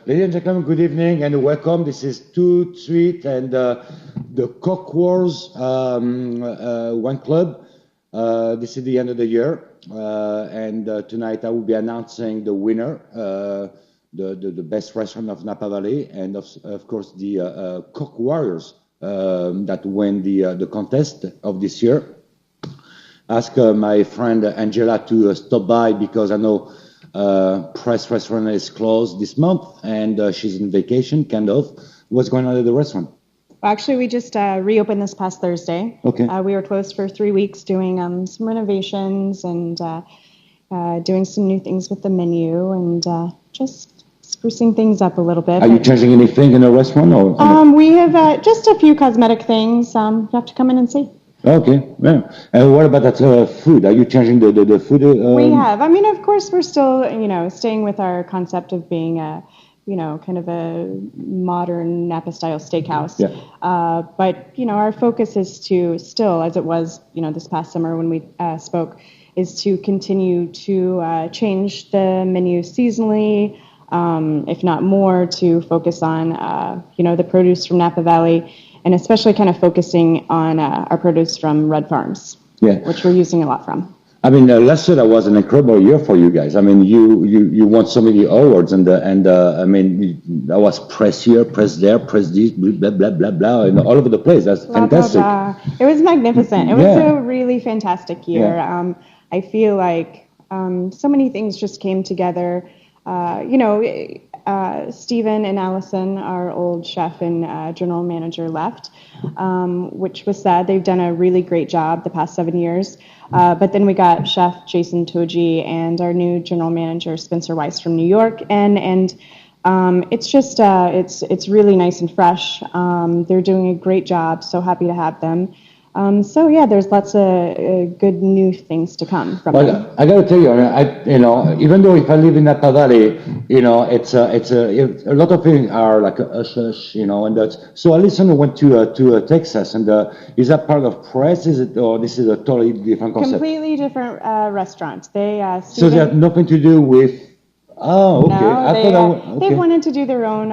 ladies and gentlemen, good evening and welcome. This is ToutSuite and the CorkWars One Club. This is the end of the year, and tonight I will be announcing the winner, the best restaurant of Napa Valley, and of course the Cork Warriors that win the contest of this year. Ask my friend Angela to stop by because I know Press Restaurant is closed this month and she's on vacation, kind of. What's going on at the restaurant? Well, actually, we just reopened this past Thursday. Okay. We were closed for 3 weeks doing some renovations and doing some new things with the menu and just sprucing things up a little bit. Are you changing anything in the restaurant? Or we have just a few cosmetic things. You have to come in and see. Okay, yeah. And what about that food? Are you changing the food? We have. I mean, of course, we're still, staying with our concept of being a, kind of a modern Napa-style steakhouse. Yeah. But, our focus is to still, as it was, this past summer when we spoke, is to continue to change the menu seasonally, if not more, to focus on, the produce from Napa Valley, and especially kind of focusing on our produce from Red Farms, which we're using a lot from. I mean, last year that was an incredible year for you guys. I mean, you won so many awards, and I mean, that was press here, press there, press this, blah blah blah blah, and all over the place. That's fantastic. Blah, blah. It was magnificent. It was a really fantastic year. Yeah. I feel like so many things just came together. Stephen and Allison, our old chef and general manager, left, which was sad. They've done a really great job the past 7 years. But then we got Chef Jason Toji and our new general manager, Spencer Weiss from New York. And it's just, it's really nice and fresh. They're doing a great job. So happy to have them. There's lots of good new things to come from them. I got to tell you, even though if I live in Napa Valley, it's a lot of things are like a hush, and that's. So Alison went to Texas, and is that part of Press? Is it, or this is a totally different concept? Completely different restaurant. They so they have nothing to do with. Oh, okay. No, they've wanted to do their own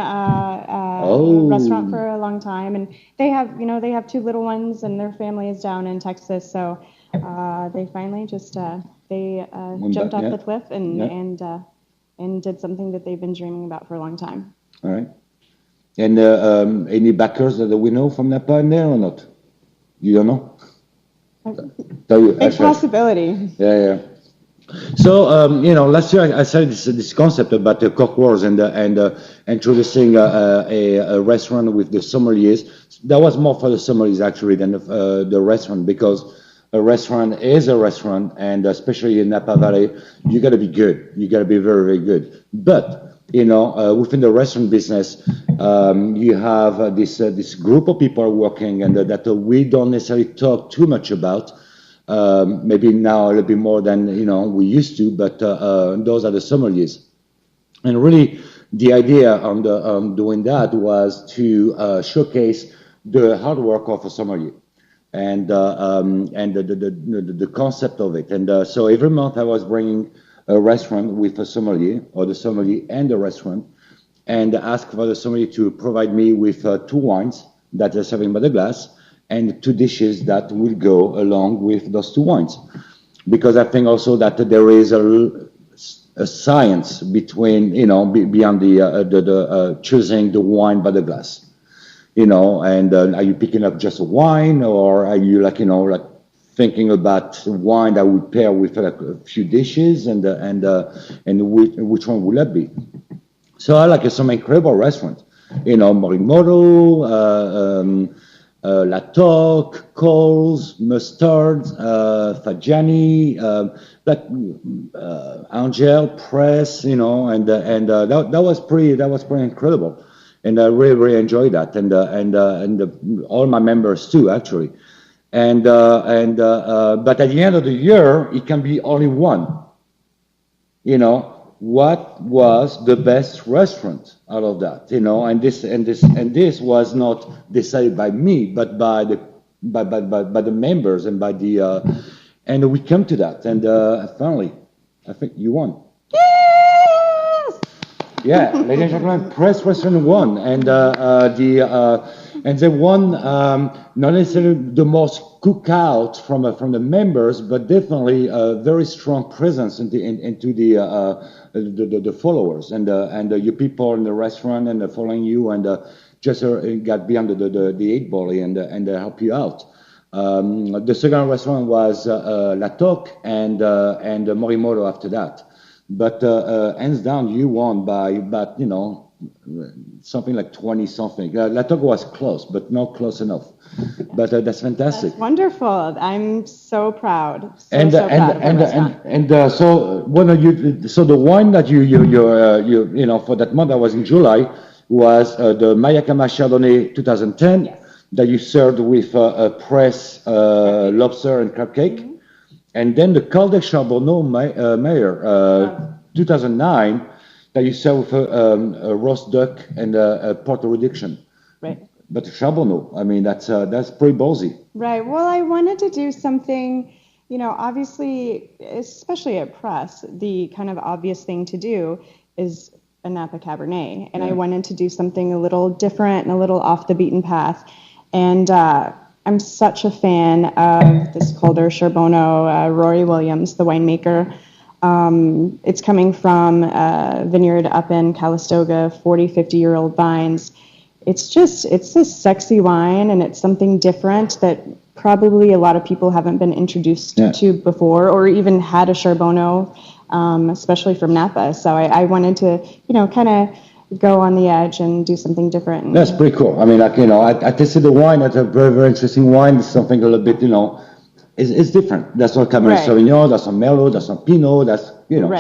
restaurant for a long time, and they have 2 little ones, and their family is down in Texas, so they finally just jumped off the cliff and did something that they've been dreaming about for a long time. All right. And any backers that we know from Napa in there or not? You don't know? Big possibility. Yeah. So, last year I started this concept about the CorkWars and introducing a restaurant with the sommeliers. That was more for the sommeliers actually than the restaurant, because a restaurant is a restaurant, and especially in Napa Valley, you got to be good. You got to be very, very good. But within the restaurant business, you have this group of people working, and that we don't necessarily talk too much about. Maybe now a little bit more than we used to, but those are the sommeliers. And really, the idea on doing that was to showcase the hard work of a sommelier and the concept of it. And so every month I was bringing a restaurant with a sommelier, or the sommelier and the restaurant, and ask for the sommelier to provide me with 2 wines that they're serving by the glass, and 2 dishes that will go along with those 2 wines. Because I think also that there is a science between, beyond the choosing the wine by the glass. And are you picking up just a wine, or are you thinking about wine that would pair with a few dishes, and which one would that be? So I like some incredible restaurants, Morimoto, La Toque, Coles, Mustard, Fagiani, Angel, Press, and that was pretty incredible, and I really, really enjoyed that, and all my members too, actually, but at the end of the year, it can be only one. What was the best restaurant out of that, and this was not decided by me, but by the members and by the and we come to that, and finally I think you won. Yes! Yeah, ladies and gentlemen, Press Restaurant won, and they won not necessarily the most cookout from the members, but definitely a very strong presence into the followers and you people in the restaurant and following you and just got beyond the eight ball and help you out. The second restaurant was La Toc and Morimoto after that. But hands down, you won by about, something like 20 something. La Toc was close, but not close enough. But that's fantastic. That's wonderful. I'm so proud. And So proud of our restaurant. so so the wine that you for that month that was in July was the Mayakama Chardonnay 2010 Yes. that you served with a press lobster and crab cake. Mm-hmm. And then the Calde Charbonneau Mayer 2009 that you served with a roast duck and a porter reduction. Right. But Charbonneau, I mean, that's pretty ballsy. Right. Well, I wanted to do something, obviously, especially at press, the kind of obvious thing to do is a Napa Cabernet. And I wanted to do something a little different and a little off the beaten path. And I'm such a fan of this Calder Charbonneau, Rory Williams, the winemaker. It's coming from a vineyard up in Calistoga, 40, 50-year-old vines. It's a sexy wine, and it's something different that probably a lot of people haven't been introduced to before, or even had a Charbonneau, especially from Napa. So I wanted to, kind of go on the edge and do something different. That's pretty cool. I mean, I tasted the wine. That's a very, very interesting wine. It's something a little bit, it's different. That's not Cabernet Sauvignon. That's not Merlot. That's not Pinot. That's,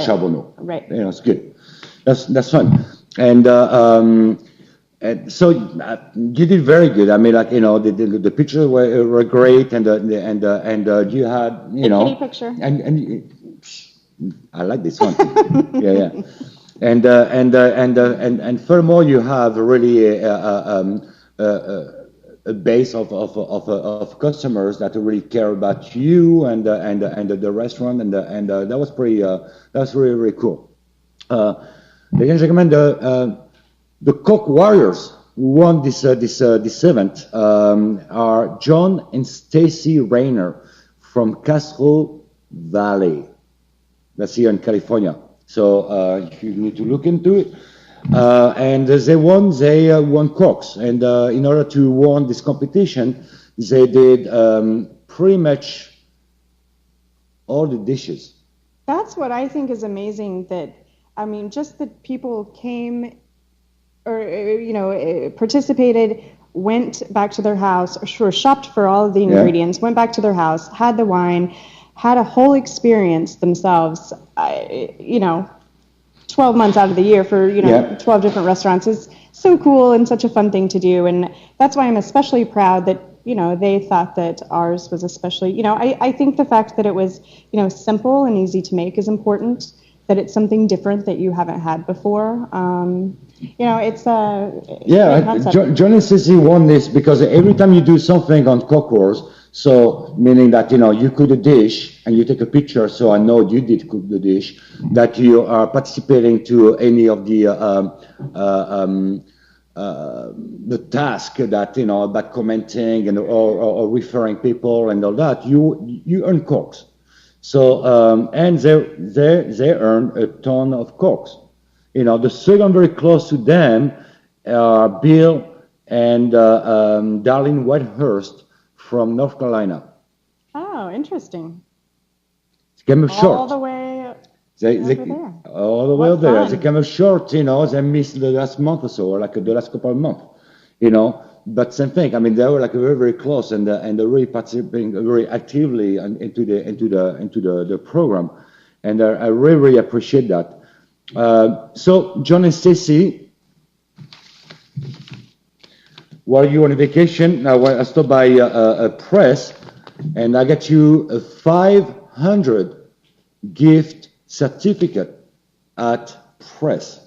Charbonneau. Right. It's good. That's fun. And so you did very good. I mean, the pictures were great, and you had, Kitty picture. And I like this one. Yeah. And furthermore, you have really a base of customers that really care about you and the restaurant, and that was really, really cool. Ladies and gentlemen, the Cork Warriors who won this event are John and Stacy Rayner from Castro Valley. That's here in California. So you need to look into it. And they won Corks. And in order to win this competition, they did pretty much all the dishes. That's what I think is amazing, just that people came or, participated, went back to their house, or shopped for all of the ingredients, went back to their house, had the wine, had a whole experience themselves, 12 months out of the year for, 12 different restaurants is so cool and such a fun thing to do. And that's why I'm especially proud that, they thought that ours was especially, I think the fact that it was, simple and easy to make is important, that it's something different that you haven't had before. It's a John and Cissy won this because every time you do something on CorkWars, so meaning that you cook a dish and you take a picture, so I know you did cook the dish, that you are participating to any of the task that about commenting and or referring people and all that, you earn corks. So and they earn a ton of corks. The second very close to them are Bill and Darlene Whitehurst from North Carolina. Oh, interesting. They came up short. All the way they there. All the way up there. They came up short, they missed the last month or so, or like the last couple of months, But same thing. I mean, they were like very, very close, and they're really participating very actively into the program, and I really, really appreciate that. So John and Stacy, while you were on vacation, I stopped by a press, and I got you a 500 gift certificate at press.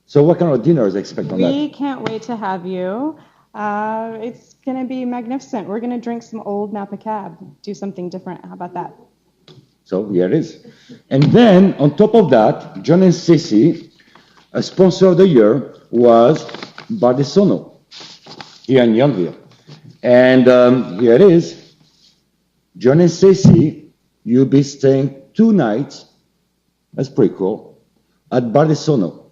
So what kind of dinner is expected on that? We can't wait to have you. It's going to be magnificent. We're going to drink some old Napa Cab, do something different. How about that? So here it is. And then on top of that, John and Cissy A sponsor of the year was Bardisono here in Youngville. And here it is. John and Stacy, you'll be staying 2 nights. That's pretty cool. At Bardisono.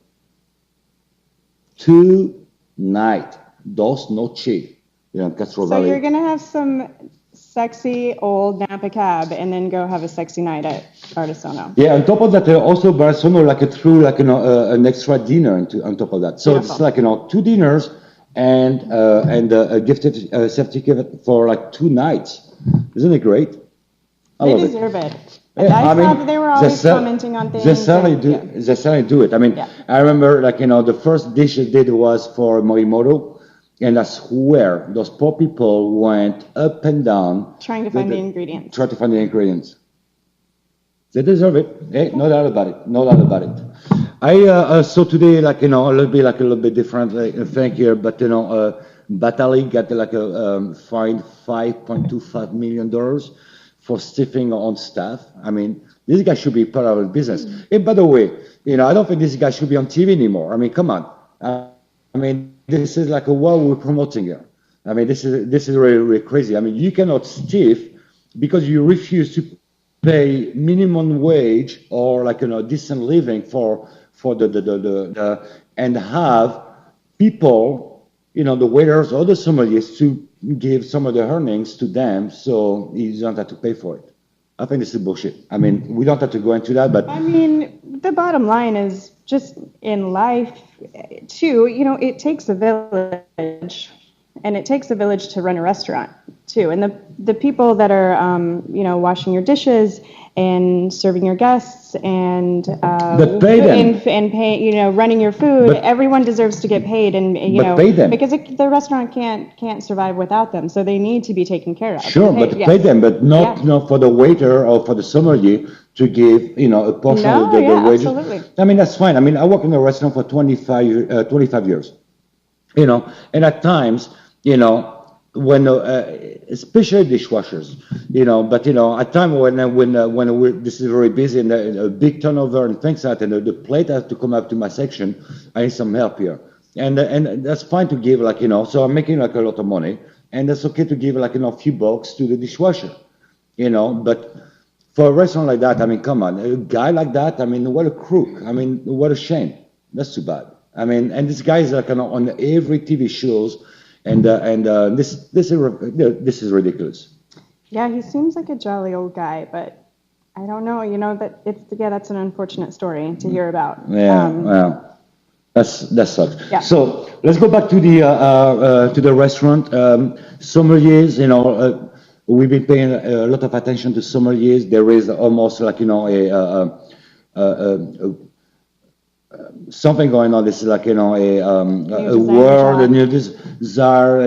2 nights. Dos noches. In Castro So Valley. you're gonna have some sexy old Napa cab, and then go have a sexy night at Bardisono. Yeah, on top of that, also Barcelona threw an extra dinner on top of that. So Beautiful. it's 2 dinners and a gift certificate for 2 nights. Isn't it great? I They love deserve it. Yeah, I saw that they were always commenting on things. They certainly do it. I mean, Yeah. I remember the first dish they did was for Morimoto. And I swear, those poor people went up and down. Trying to find the ingredients. Try to find the ingredients. They deserve it. Hey, no doubt about it. No doubt about it. I so today, a little bit different thing here, but Batali got fined $5.25 million for stiffing on staff. I mean, this guy should be part of the business. Hey, by the way, I don't think this guy should be on TV anymore. I mean, come on. I mean, this is what we're promoting here. I mean, this is really, really crazy. I mean, you cannot stiff because you refuse to pay minimum wage or decent living for the and have people, the waiters or the sommeliers to give some of the earnings to them, so you don't have to pay for it. I think this is bullshit. I mean, we don't have to go into that, but I mean, the bottom line is just in life, too, it takes a village, and it takes a village to run a restaurant, too. And the people that are, washing your dishes and serving your guests and but pay them. and pay, running your food, But, everyone deserves to get paid, and pay them. because the restaurant can't survive without them, so they need to be taken care of. Sure, but Yes. pay them, but not for the waiter or for the sommelier to give a portion of the wages. Absolutely. I mean, that's fine. I mean, I worked in a restaurant for 25 years, and at times, when especially dishwashers, but at time when this is very busy and a big turnover and things like that, and the plate has to come up to my section, I need some help here, and that's fine to give so I'm making a lot of money, and that's okay to give a few bucks to the dishwasher, but for a restaurant like that, I mean, come on, a guy like that, I mean, what a crook, I mean, what a shame, that's too bad. I mean, and this guy is on every TV shows. And this is ridiculous. Yeah, he seems like a jolly old guy, but I don't know. That's an unfortunate story to hear about. Yeah, well, that sucks. Yeah. So let's go back to the restaurant. Sommeliers, we've been paying a lot of attention to sommeliers. There is almost something going on. This is a world, a new desire.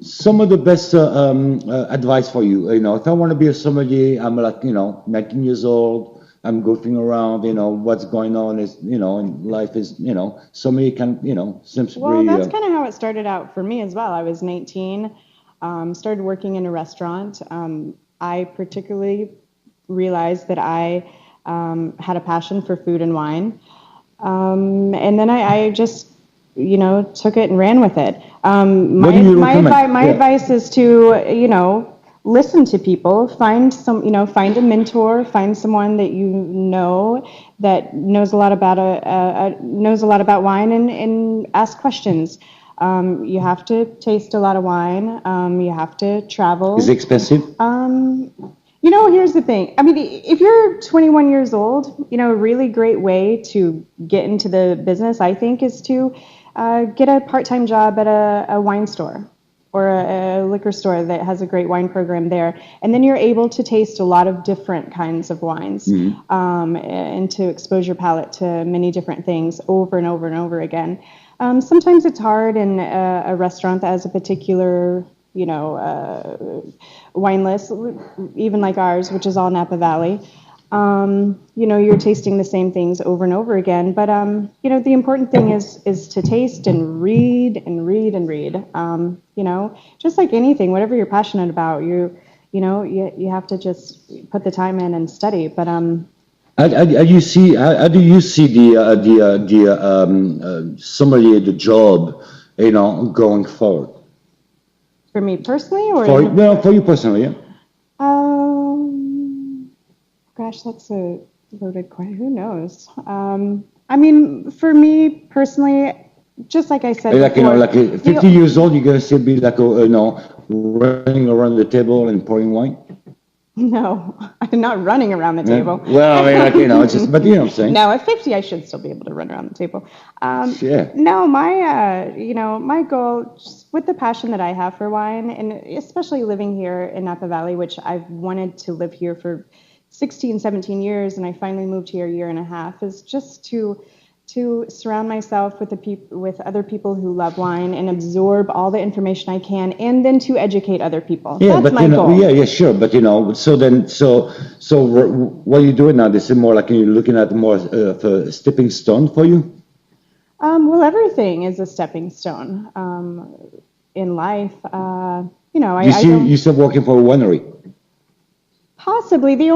Some of the best advice for you. If I want to be a sommelier, I'm 19 years old. I'm goofing around. What's going on is in life is sommelier can seems Well, really. that's kind of how it started out for me as well. I was 19, started working in a restaurant. I particularly realized that I had a passion for food and wine. And then I just, took it and ran with it. My advice is to, listen to people, find a mentor, find someone that that knows a lot about wine, and ask questions. You have to taste a lot of wine. You have to travel. Is it expensive? Here's the thing. I mean, if you're 21 years old, a really great way to get into the business, I think, is to get a part-time job at a wine store or a liquor store that has a great wine program there. And then you're able to taste a lot of different kinds of wines, and to expose your palate to many different things over and over and over again. Sometimes it's hard in a restaurant that has a particular wine list, even like ours, which is all Napa Valley. You're tasting the same things over and over again. But, the important thing is to taste and read and read and read. Just like anything, whatever you're passionate about, you have to just put the time in and study. But, How do you see the sommelier the job, going forward? For me personally, or For you personally, yeah. gosh, that's a loaded question. Who knows? I mean, for me personally, just like I said before, Like 50 years old, you're gonna still be like, running around the table and pouring wine. No, I'm not running around the table. Well, I mean, it's just, but you know what I'm saying. No, at 50, I should still be able to run around the table. Yeah. No, my goal, just with the passion that I have for wine, and especially living here in Napa Valley, which I've wanted to live here for 16, 17 years, and I finally moved here a year and a half, is just to surround myself with other people who love wine and absorb all the information I can, and then to educate other people. Yeah, That's but my goal. yeah, sure. But so what are you doing now? This is more like you're looking at more of a stepping stone for you. Well, everything is a stepping stone in life. You still working for a winery? Possibly the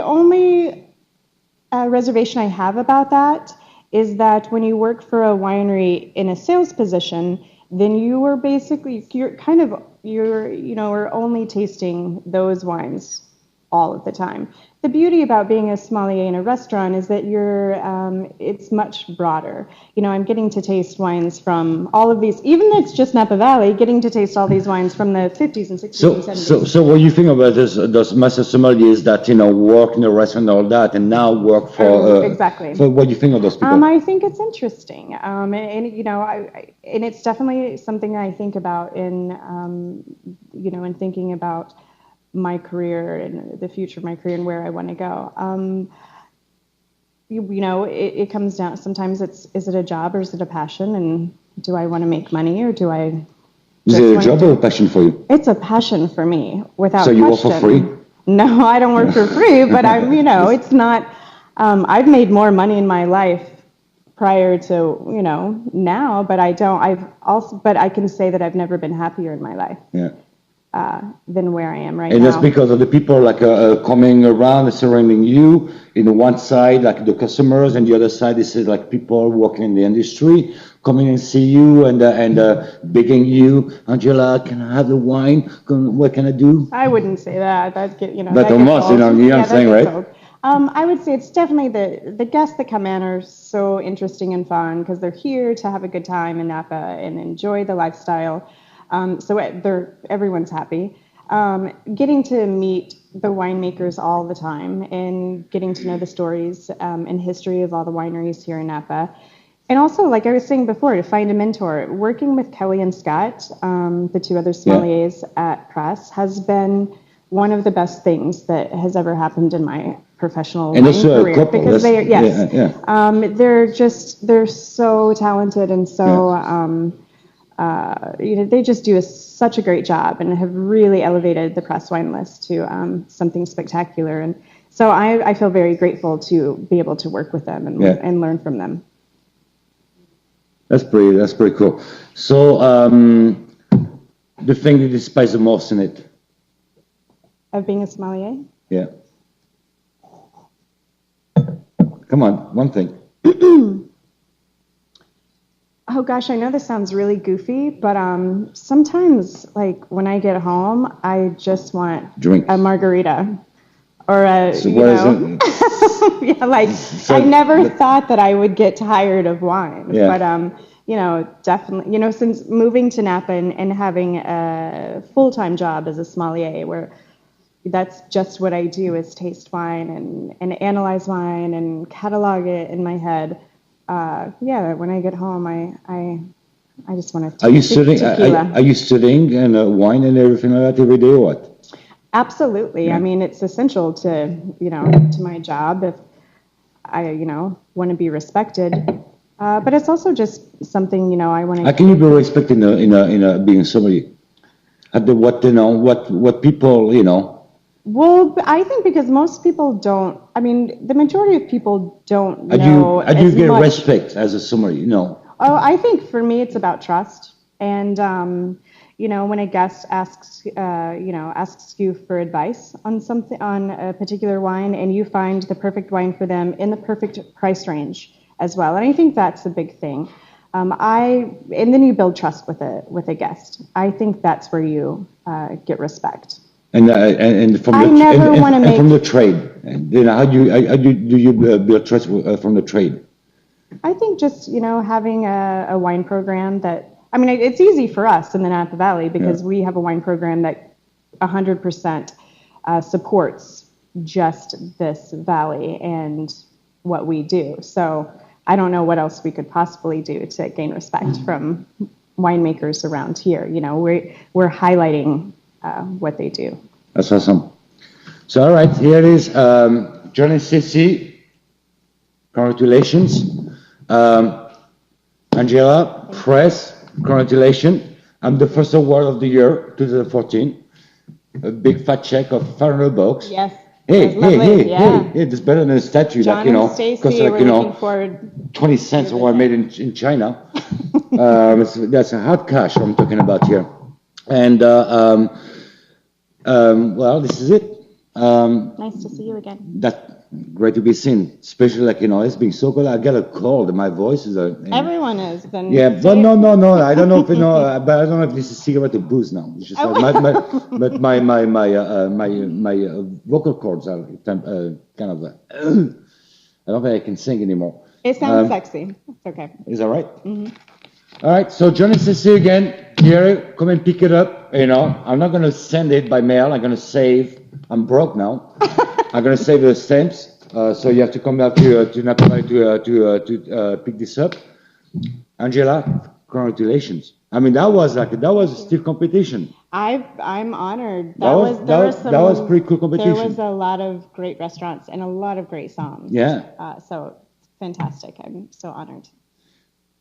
only reservation I have about that is that when you work for a winery in a sales position, then you're only tasting those wines all of the time. The beauty about being a sommelier in a restaurant is that it's much broader. I'm getting to taste wines from all of these, even though it's just Napa Valley, getting to taste all these wines from the 50s and 60s and 70s. So what you think about those master sommeliers that, work in a restaurant and all that, and now work for... exactly. So what do you think of those people? I think it's interesting. And it's definitely something I think about in thinking about my career and the future of my career and where I want to go. It comes down, sometimes is it a job or is it a passion? And do I want to make money or do I... Is it a job or a passion for you? It's a passion for me, without question. So you work for free? No, I don't work for free, but it's not... I've made more money in my life prior to, now, but but I can say that I've never been happier in my life. Yeah. Than where I am right now. And that's because of the people coming around and surrounding you. One side, like the customers, and the other side is like people working in the industry coming and see you and begging you, Angela, can I have the wine? What can I do? I wouldn't say that. But almost, what I'm saying, right? I would say it's definitely the guests that come in are so interesting and fun because they're here to have a good time in Napa and enjoy the lifestyle. So everyone's happy. Getting to meet the winemakers all the time and getting to know the stories and history of all the wineries here in Napa. And also, like I was saying before, to find a mentor. Working with Kelly and Scott, the two other sommeliers at Press, has been one of the best things that has ever happened in my professional wine career. Couple. Because they're so talented and so... they just do such a great job and have really elevated the Press wine list to something spectacular. And so I feel very grateful to be able to work with them and learn from them. That's pretty cool. So the thing you despise the most in it? Of being a sommelier? Yeah. Come on, one thing. Oh gosh, I know this sounds really goofy, but sometimes, like when I get home, I just want a margarita or I never thought that I would get tired of wine, but definitely, since moving to Napa and having a full-time job as a sommelier, where that's just what I do is taste wine and analyze wine and catalog it in my head. When I get home, I just want to. Are you studying? Are you studying and wine and everything like that every day, or what? Absolutely. Yeah. I mean, it's essential to my job if I want to be respected. But it's also just something I want to. How can you be respected in a being somebody? What people Well, I think because most people don't. I mean, the majority of people don't know. How do you get respect as a sommelier? Oh, I think for me it's about trust, and when a guest asks you for advice on something, on a particular wine, and you find the perfect wine for them in the perfect price range as well. And I think that's a big thing. And then you build trust with a guest. I think that's where you get respect. And from from the trade, how do you build trust from the trade? I think just having a wine program that. I mean, it's easy for us in the Napa Valley because we have a wine program that 100% supports just this valley and what we do. So I don't know what else we could possibly do to gain respect from winemakers around here. We're highlighting what they do. That's awesome. So, all right, here it is. John and Ceci, congratulations. Angela, press. Congratulations. I'm the first award of the year, 2014. A big fat check of $500. Yes. Hey, it's better than a statue. John and Stacey, we're looking forward 20 cents award made in China. That's a hard cash I'm talking about here. And, well, this is it. Nice to see you again. That's great to be seen, especially it's been so cold. I got a cold. My voice is everyone is. Then but no. I don't know if but I don't know if this is cigarette or booze now. It's just my vocal cords are kind of. I don't think I can sing anymore. It sounds sexy. It's okay. Is that right? Mm-hmm. All right. So John and Ceci again. Here, come and pick it up. I'm not gonna send it by mail. I'm gonna save. I'm broke now. I'm going to save the stamps, so you have to come back to Napa Valley to pick this up. Angela, congratulations. I mean, that was a stiff competition. I'm honored. That was pretty cool competition. There was a lot of great restaurants and a lot of great songs. Yeah. So fantastic. I'm so honored.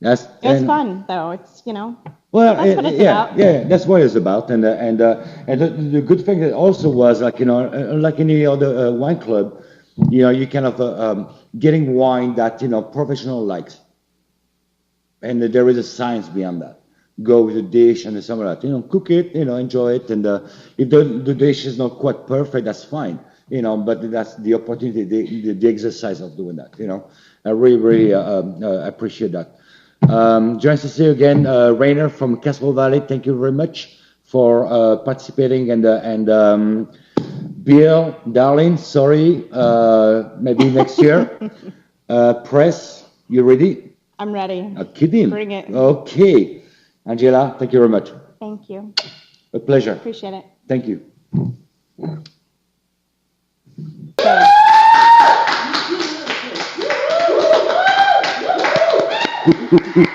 It's fun though. It's Well, that's what it's about. Yeah, that's what it's about. And the good thing that also was like any other wine club, you kind of getting wine that professional likes, and there is a science behind that. Go with the dish and some of that. Cook it, enjoy it, and if the dish is not quite perfect, that's fine. But that's the opportunity, the exercise of doing that. I really appreciate that. Join us here again, Rainer from Castle Valley. Thank you very much for participating. And Bill, darling, sorry, maybe next year. Press, you ready? I'm ready. Kidding. Bring it. Okay. Angela, thank you very much. Thank you. A pleasure. Appreciate it. Thank you. Okay.